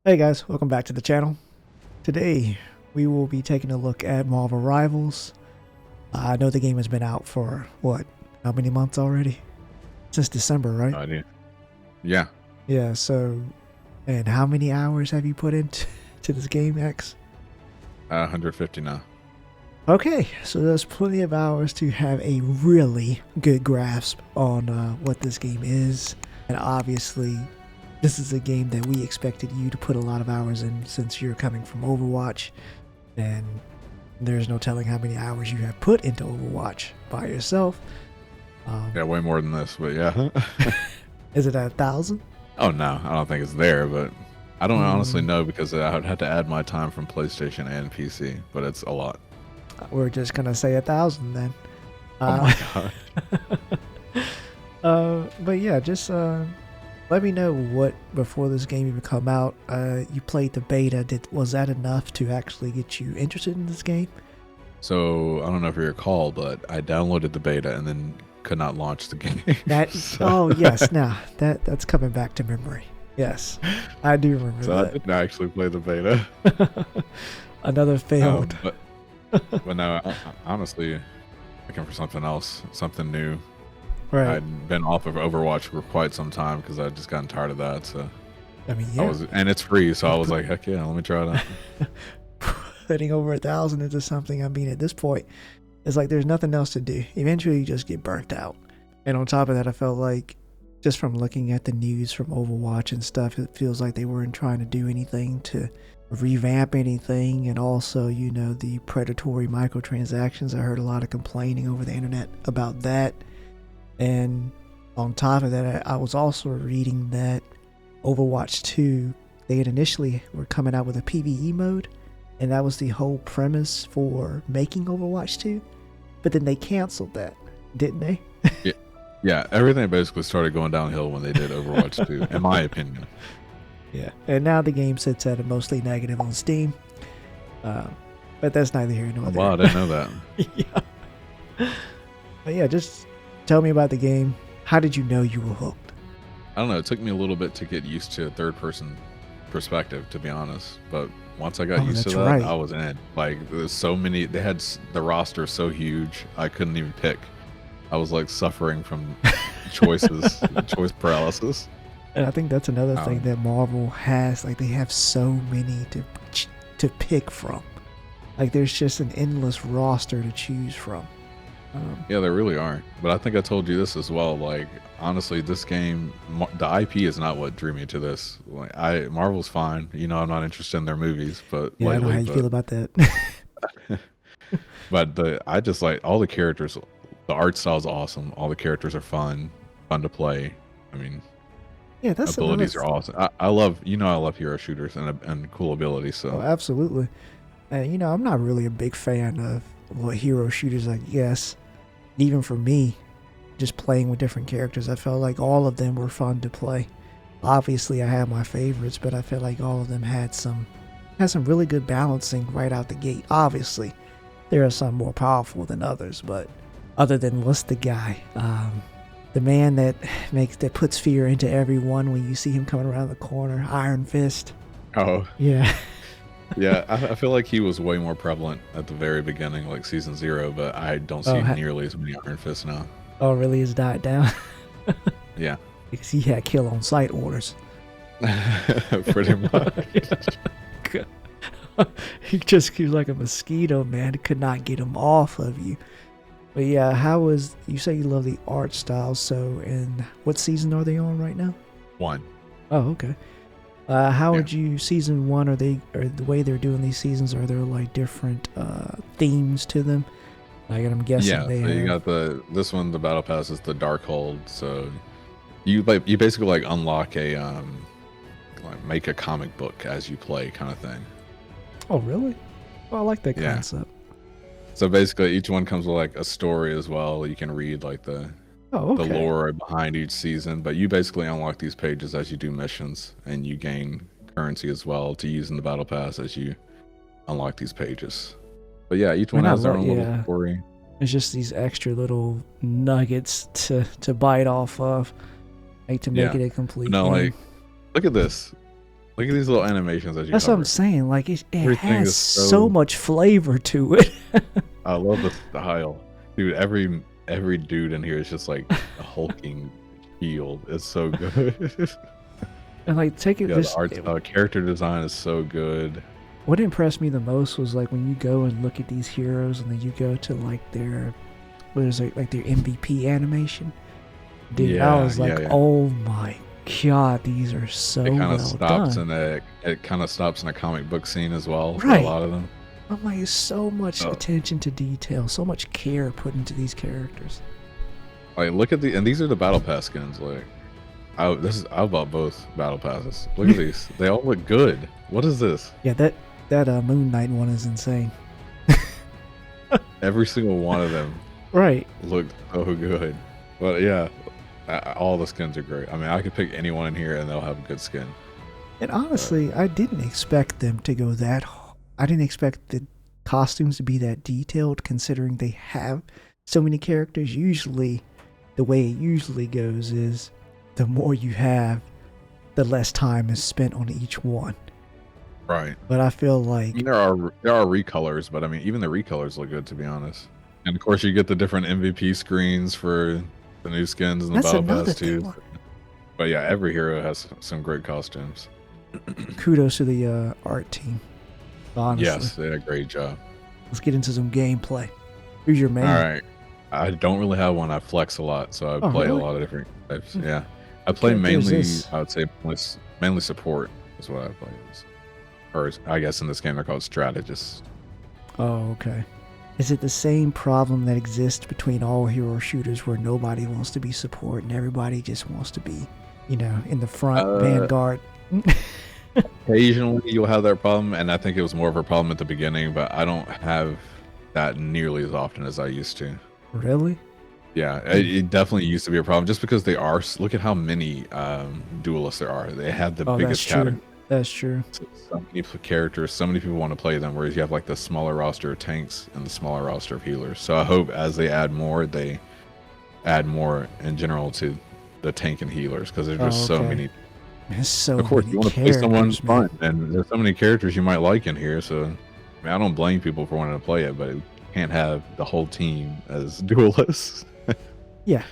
Hey guys, welcome back to the channel. Today we will be taking a look at Marvel Rivals. I know the game has been out for what? How many months already? Since December, right? No idea. Yeah. Yeah, so and how many hours have you put into to this game, X? 150 now. Okay, so there's plenty of hours to have a really good grasp on what this game is. And obviously, this is a game that we expected you to put a lot of hours in since you're coming from Overwatch. And there's no telling how many hours you have put into Overwatch by yourself. Yeah, way more than this, but yeah. Is it 1,000? Oh, no, I don't think it's there, but I don't honestly know because I would have to add my time from PlayStation and PC, but it's a lot. We're just going to say 1,000 then. Oh my god. But yeah, just let me know what, before this game even come out, you played the beta. Was that enough to actually get you interested in this game? So, I don't know if you recall, but I downloaded the beta and then could not launch the game. Oh yes, now that's coming back to memory. Yes, I do remember so that. I didn't actually play the beta. Another failed. But no, honestly, looking for something else, something new. Right. I'd been off of Overwatch for quite some time because I'd just gotten tired of that. So I mean, yeah. And it's free, so I was like, heck yeah, let me try it out. Putting over 1,000 into something, I mean, at this point, it's like there's nothing else to do. Eventually, you just get burnt out. And on top of that, I felt like, just from looking at the news from Overwatch and stuff, it feels like they weren't trying to do anything to revamp anything. And also, you know, the predatory microtransactions. I heard a lot of complaining over the internet about that. And on top of that, I was also reading that Overwatch 2, they had initially were coming out with a PvE mode. And that was the whole premise for making Overwatch 2. But then they canceled that, didn't they? Yeah, everything basically started going downhill when they did Overwatch 2, in my opinion. Yeah, and now the game sits at a mostly negative on Steam. But that's neither here nor there. Wow, I didn't know that. Yeah. But yeah, just tell me about the game. How did you know you were hooked? I don't know, it took me a little bit to get used to a third-person perspective, to be honest. But once I got used to that, right. I was in. Like, there's so many, they had the roster so huge, I couldn't even pick. I was like suffering from choice paralysis. And I think that's another thing that Marvel has. Like, they have so many to pick from. Like, there's just an endless roster to choose from. Yeah, there really are. But I think I told you this as well. Like, honestly, this game, the IP is not what drew me to this. Like, Marvel's fine. You know, I'm not interested in their movies, but yeah, lately, I know how you feel about that. But I just like all the characters. The art style is awesome. All the characters are fun to play. I mean, yeah, that's abilities are awesome. I love, I love hero shooters and cool abilities. So absolutely. And you know, I'm not really a big fan of hero shooters, I guess. Even for me, just playing with different characters, I felt like all of them were fun to play. Obviously, I have my favorites, but I feel like all of them had some really good balancing right out the gate. Obviously, there are some more powerful than others, but other than what's the guy, the man that puts fear into everyone when you see him coming around the corner, Iron Fist. Oh yeah. Yeah, I feel like he was way more prevalent at the very beginning, like season 0, but I don't see nearly as many Iron Fists now. Oh, really? It's died down? Yeah. Because he had kill on sight orders. Pretty much. He was like a mosquito, man. Could not get him off of you. But yeah, you say you love the art style, so and what season are they on right now? 1. Oh, okay. How would you, season 1, or the way they're doing these seasons, are there like different themes to them? Like, I'm guessing you got this one, the battle pass is the Darkhold, so you basically like unlock a like make a comic book as you play kind of thing. Oh, really? Oh, I like that concept. So basically each one comes with like a story as well. You can read like the lore behind each season, but you basically unlock these pages as you do missions, and you gain currency as well to use in the battle pass as you unlock these pages. But yeah, each one has their own little story. It's just these extra little nuggets to bite off of, like to make it a complete. No, like look at this. Look at these little animations that you That's what I'm saying. Like, it has so much flavor to it. I love the style. Dude, every dude in here is just like a hulking shield. It's so good. And like, take it. Yeah, the art style, character design is so good. What impressed me the most was like when you go and look at these heroes, and then you go to like their, what is it, like their MVP animation. Dude, yeah, I was like, oh my god, these are so well done. It kind of stops in a comic book scene as well for a lot of them. I'm like, so much attention to detail, so much care put into these characters. Like, look at and these are the battle pass skins. Like, I bought both battle passes. Look at these; they all look good. What is this? Yeah, that Moon Knight one is insane. Every single one of them, looked so good. But yeah, all the skins are great. I mean, I could pick anyone in here and they'll have a good skin. And honestly, I didn't expect them to go that. I didn't expect the costumes to be that detailed, considering they have so many characters. Usually, the way it usually goes is the more you have, the less time is spent on each one. Right. But I feel like there are recolors, but I mean, even the recolors look good, to be honest. And of course, you get the different MVP screens for the new skins and the battle pass too. But yeah, every hero has some great costumes. Kudos to the art team. Honestly. Yes, they did a great job. Let's get into some gameplay. Who's your main? All right. I don't really have one. I flex a lot, so I play a lot of different types. Yeah. I play mainly, I would say, mainly support is what I play. Or I guess in this game they're called strategists. Oh, okay. Is it the same problem that exists between all hero shooters where nobody wants to be support and everybody just wants to be, in the front, vanguard? Occasionally you'll have that problem, and I think it was more of a problem at the beginning, but I don't have that nearly as often as I used to. Really? Yeah, it definitely used to be a problem just because look at how many duelists there are. They have the biggest category. That's true. So many characters, so many people want to play them, whereas you have like the smaller roster of tanks and the smaller roster of healers. So I hope as they add more in general to the tank and healers, because there's just so many. There's so of course, many you want to play someone's fun, and there's so many characters you might like in here. So I mean, I don't blame people for wanting to play it, but it can't have the whole team as duelists. Yeah,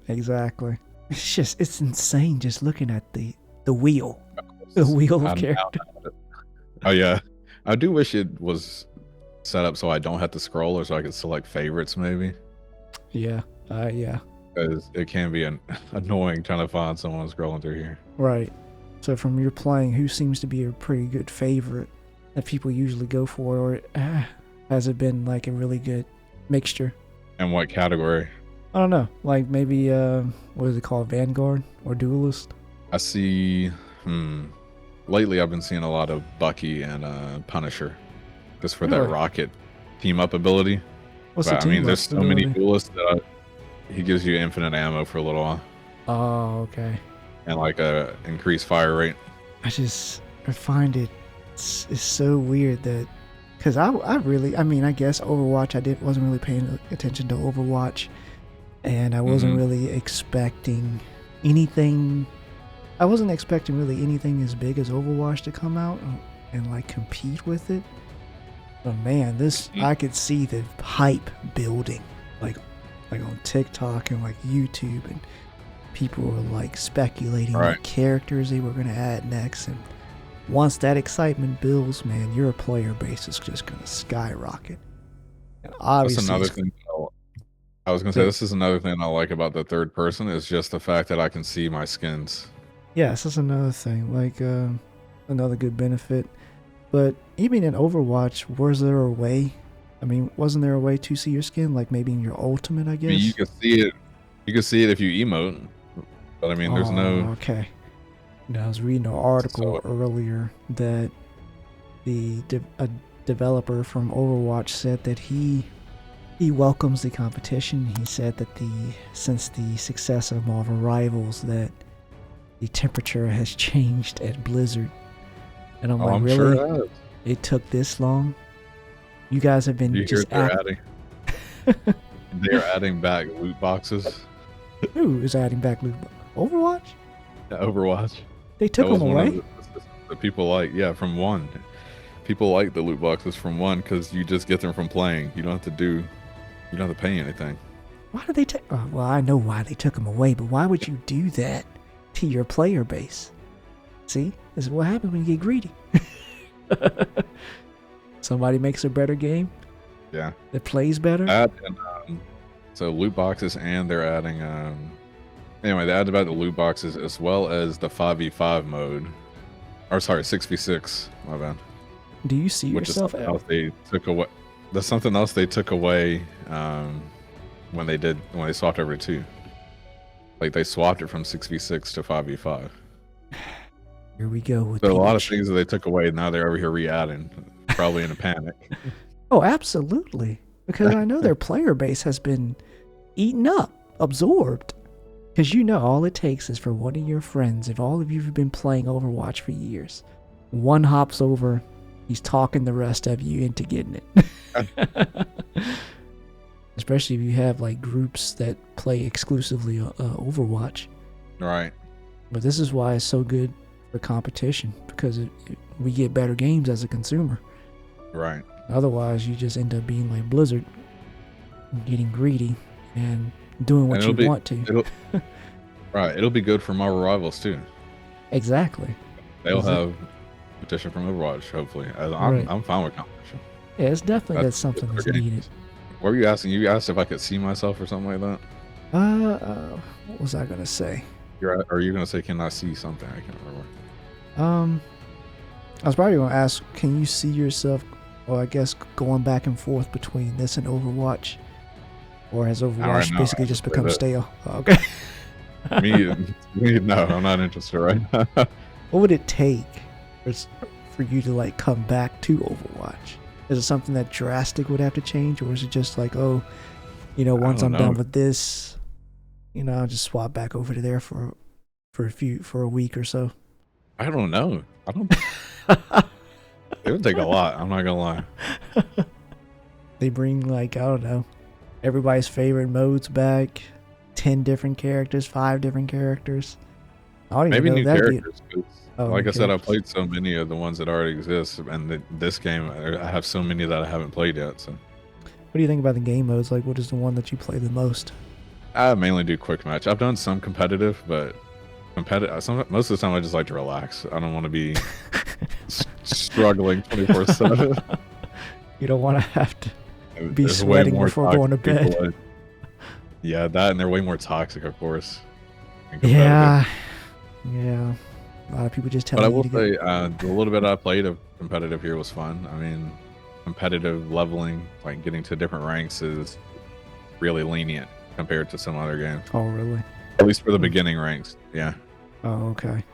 exactly. It's insane just looking at the wheel. The wheel of character. Oh yeah, I do wish it was set up so I don't have to scroll, or so I could select favorites maybe. Yeah, yeah. Because it can be annoying trying to find someone scrolling through here. Right. So from your playing, who seems to be a pretty good favorite that people usually go for, or has it been like a really good mixture? And what category? I don't know. Like maybe what is it called, Vanguard or Duelist? I see. Lately, I've been seeing a lot of Bucky and Punisher, just for that rocket team up ability. What's the team? I mean, there's so many duelists that he gives you infinite ammo for a little while. Oh, okay. And like a increased fire rate. I find it's so weird that, because I guess Overwatch, wasn't really paying attention to Overwatch, and I wasn't really expecting anything. I wasn't expecting really anything as big as Overwatch to come out and like compete with it. But man, I could see the hype building, like on TikTok and like YouTube, and people were like speculating what characters they were going to add next. And once that excitement builds, man, your player base is just going to skyrocket. And obviously, that's another thing. I was going to say, this is another thing I like about the third person, is just the fact that I can see my skins. Yes, that's another thing, like another good benefit. But even in Overwatch, was there a way? I mean, wasn't there a way to see your skin, like maybe in your ultimate, I guess? You can see it. You can see it if you emote. But I mean, there's no. Okay. I was reading an article earlier that a developer from Overwatch said that he welcomes the competition. He said that since the success of Marvel Rivals, that the temperature has changed at Blizzard. And I'm like, really? Sure it took this long? You guys have been they're adding back loot boxes. Who is adding back loot boxes? Overwatch? Yeah, Overwatch. They took them away? that people like. Yeah, from one. People like the loot boxes from one because you just get them from playing. You don't have to pay anything. Why did they take? Oh, well, I know why they took them away, but why would you do that to your player base? See, this is what happens when you get greedy. Somebody makes a better game. Yeah. That plays better. So loot boxes, and they're adding. Anyway, they added about the loot boxes as well as the 5v5 mode. Or sorry, 6v6. My bad. Do you see yourself out? They took away. That's something else they took away when they swapped over to 2. Like they swapped it from 6v6 to 5v5. Here we go. With so a lot of things that they took away, now they're over here re-adding, probably in a panic. Oh, absolutely. Because I know their player base has been eaten up, absorbed. Because all it takes is for one of your friends, if all of you have been playing Overwatch for years, one hops over, he's talking the rest of you into getting it. Especially if you have like groups that play exclusively Overwatch. Right. But this is why it's so good for competition, because we get better games as a consumer. Right. Otherwise, you just end up being like Blizzard, getting greedy and doing what you want to. Right. It'll be good for Marvel Rivals too. Exactly. They'll have competition from Overwatch, hopefully. I'm fine with competition. Yeah, it's definitely that's something that's needed. What were you asking? You asked if I could see myself or something like that? What was I going to say? Are you going to say, can I see something? I can't remember. I was probably going to ask, can you see yourself, or I guess going back and forth between this and Overwatch? Or has Overwatch basically just become stale? Oh, okay. me, no, I'm not interested right now. What would it take for you to like come back to Overwatch? Is it something that drastic would have to change, or is it just like, once I'm done with this, I'll just swap back over to there for a week or so? I don't know. It would take a lot. I'm not gonna lie. They bring like, I don't know, everybody's favorite modes back, 10 different characters, 5 different characters. Maybe new characters. Like I said, I played so many of the ones that already exist, and this game, I have so many that I haven't played yet. So, what do you think about the game modes? Like, what is the one that you play the most? I mainly do quick match. I've done some competitive, but most of the time I just like to relax. I don't want to be struggling 24/7. You don't want to have to be sweating before going to bed. Yeah, that, and they're way more toxic, of course. Yeah. A lot of people just tell me. But I will say, the little bit I played of competitive here was fun. I mean, competitive leveling, like getting to different ranks, is really lenient compared to some other games. Oh, really? At least for the beginning ranks, yeah. Oh, okay.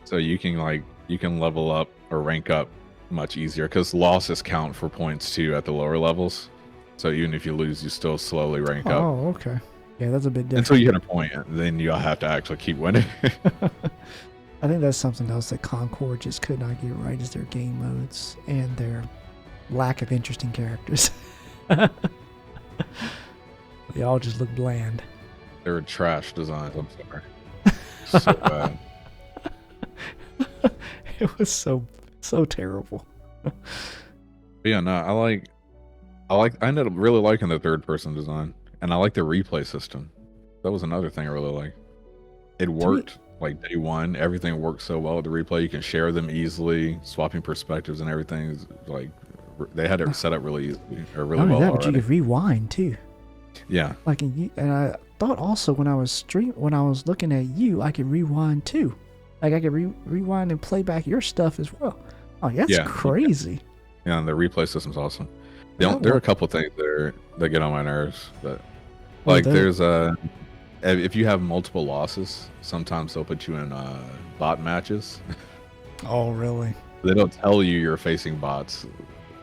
So you can level up or rank up much easier, because losses count for points too at the lower levels. So even if you lose, you still slowly rank up. Oh, okay. Yeah, that's a bit different. Until you hit a point, then you'll have to actually keep winning. I think that's something else that Concord just could not get right, is their game modes and their lack of interesting characters. They all just look bland. They're trash designs, I'm sorry. So bad. It was so terrible. Yeah, no, I ended up really liking the third person design, and I like the replay system. That was another thing I really liked. It worked like day one. Everything worked so well with the replay. You can share them easily, swapping perspectives and everything. Is like they had it set up really easily or really well. But you could rewind too. Yeah. Like and I thought also when I was looking at you, I could rewind too. Like I could rewind and play back your stuff as well. Oh, that's crazy. Yeah, and the replay system's awesome. There are a couple things that get on my nerves, but like there's if you have multiple losses, sometimes they'll put you in bot matches. Oh, really? They don't tell you you're facing bots.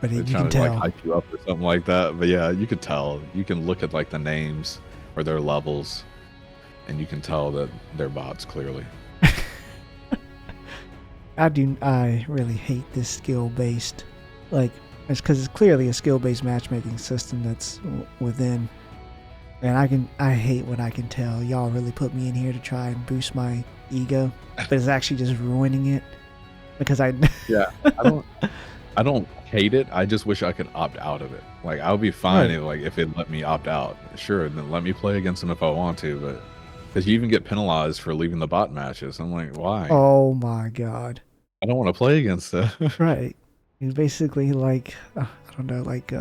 But They're you can tell. Like hype you up or something like that. But yeah, you could tell. You can look at like the names or their levels, and you can tell that they're bots clearly. I really hate this skill-based, like, it's because it's clearly a skill-based matchmaking system that's within, and I hate when I can tell y'all really put me in here to try and boost my ego, but it's actually just ruining it, because I Yeah, I don't hate it. I just wish I could opt out of it. Like I would be fine right. if like if it let me opt out. Sure, then let me play against them if I want to, but because you even get penalized for leaving the bot matches. I'm like, why? Oh my god. I don't want to play against them. Right. He's basically like I don't know, like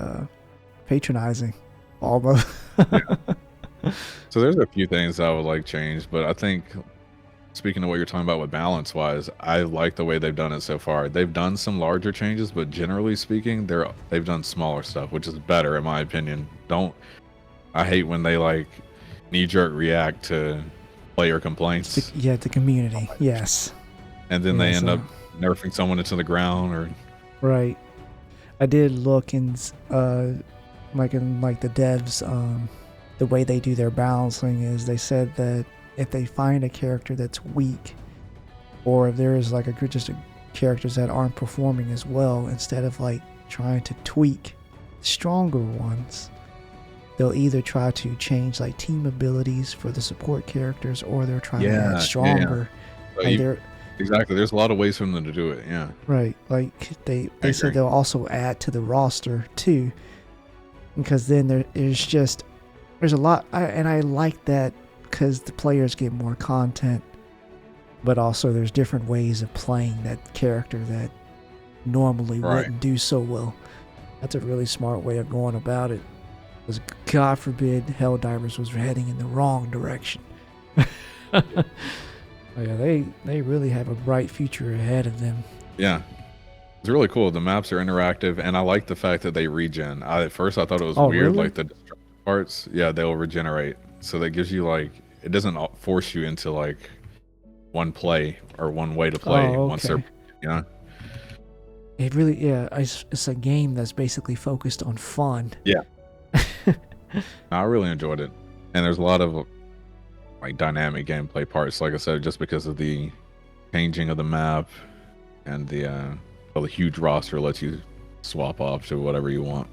patronizing almost. Yeah. So there's a few things I would like changed, but I think speaking of what you're talking about with balance wise, I like the way they've done it so far. They've done some larger changes, but generally speaking, they've done smaller stuff, which is better in my opinion. I hate when they like knee jerk react to player complaints. Yeah, the community. Yes. And then they end up nerfing someone into the ground or right. I did look in like the devs the way they do their balancing is they said that if they find a character that's weak, or if there is like a group just characters that aren't performing as well, instead of like trying to tweak stronger ones, they'll either try to change like team abilities for the support characters, or they're trying to add stronger. Yeah. Exactly. There's a lot of ways for them to do it. Yeah. Right. Like they said they'll also add to the roster too, because then there's a lot, and I like that because the players get more content, but also there's different ways of playing that character that normally wouldn't do so well. That's a really smart way of going about it. Because God forbid Helldivers was heading in the wrong direction. Yeah, they really have a bright future ahead of them. Yeah. It's really cool. The maps are interactive, and I like the fact that they regen. At first I thought it was weird, really? like the destruction parts. Yeah, they'll regenerate. So that gives you like, it doesn't force you into like one play or one way to play. Once they're, you know? It really, it's a game that's basically focused on fun. Yeah. I really enjoyed it. And there's a lot of like dynamic gameplay parts, like I said, just because of the changing of the map and the huge roster lets you swap off to whatever you want.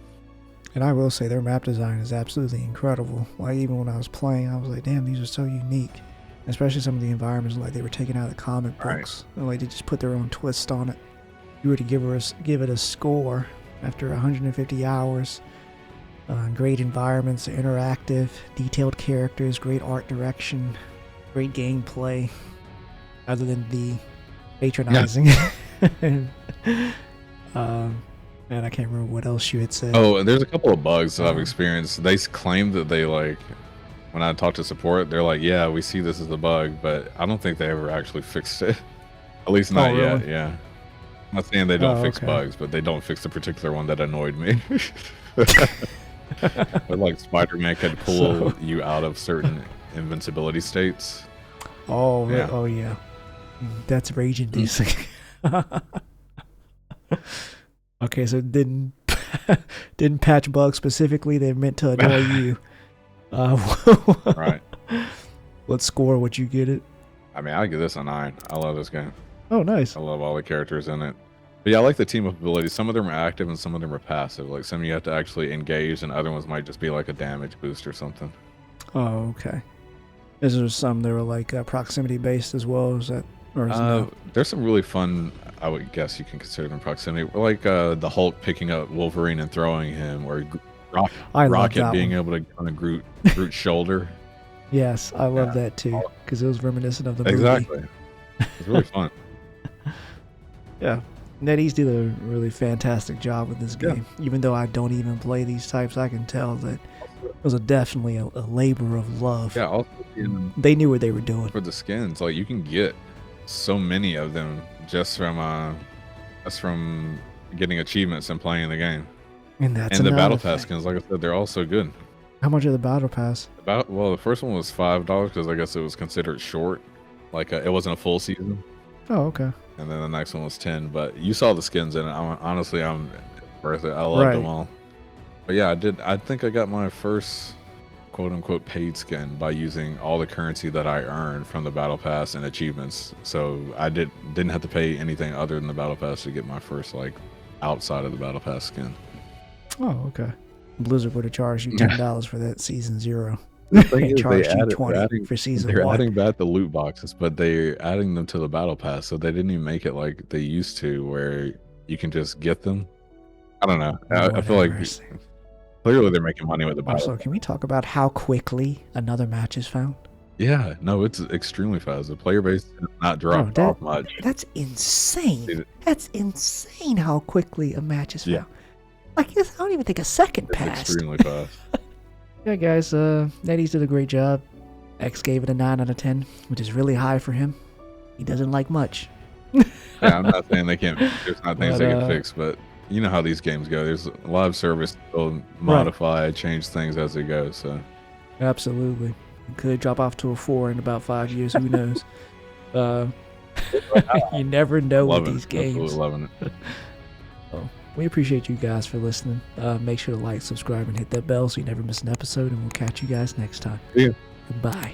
And I will say their map design is absolutely incredible. Like even when I was playing, I was like, damn, these are so unique. Especially some of the environments, like they were taken out of the comic books. And like they just put their own twist on it. If you were to give it a score after 150 hours, great environments, interactive, detailed characters, great art direction, great gameplay, other than the patronizing. Yeah. And I can't remember what else you had said. Oh, and there's a couple of bugs that I've experienced. They claim that they like, when I talk to support, they're like, yeah, we see this as a bug, but I don't think they ever actually fixed it. At least not yet, yeah. I'm not saying they don't fix bugs, but they don't fix the particular one that annoyed me. But like Spider-Man could pull you out of certain invincibility states. Oh, yeah. Oh yeah. That's rage-inducing. Okay, so didn't patch bugs specifically. They're meant to annoy you. Right. What score would you get it? I mean, I give this a 9. I love this game. Oh, nice. I love all the characters in it. But yeah, I like the team up abilities. Some of them are active and some of them are passive. Like some you have to actually engage, and other ones might just be like a damage boost or something. Oh, okay. Is there some that were like proximity based as well? Is that? There's some really fun, I would guess you can consider them proximity, like the Hulk picking up Wolverine and throwing him, or Rocket being able to get on a Groot's shoulder. Yes, I love that too, because it was reminiscent of the movie. Exactly. It's really fun. Yeah. NetEase did a really fantastic job with this game. Even though I don't even play these types, I can tell that it was definitely a labor of love. Yeah, also, they knew what they were doing. For the skins, like you can get so many of them just from getting achievements and playing the game. And that's the battle pass skins, like I said, they're all so good. How much are the battle pass? Well, the first one was $5 because I guess it was considered short, like it wasn't a full season. Oh, okay. And then the next one was 10, but you saw the skins in it. Honestly, I'm worth it. I loved them all. But yeah, I think I got my first quote unquote paid skin by using all the currency that I earned from the battle pass and achievements. So I didn't have to pay anything other than the battle pass to get my first like outside of the battle pass skin. Oh, okay. Blizzard would have charged you $10 for that season 0. The thing is, charged you 20 for season they're 1. adding back the loot boxes, but they're adding them to the battle pass, so they didn't even make it like they used to, where you can just get them. I don't know. I feel like clearly they're making money with the battle. Also, can we talk about how quickly another match is found? Yeah, no, it's extremely fast. The player base has not dropped off much. That's insane. That's insane how quickly a match is found. Yeah. Like, I don't even think a second passed. Extremely fast. Yeah, guys, Nettie's did a great job. X gave it a 9 out of 10, which is really high for him. He doesn't like much. Yeah, I'm not saying they can't. There's not things they can fix, but you know how these games go. There's a lot of service will modify, change things as they go. So, absolutely, it could drop off to a 4 in about 5 years. Who knows? You never know with these games. Absolutely loving it. Oh, we appreciate you guys for listening. Make sure to like, subscribe, and hit that bell so you never miss an episode. And we'll catch you guys next time. Yeah. Goodbye.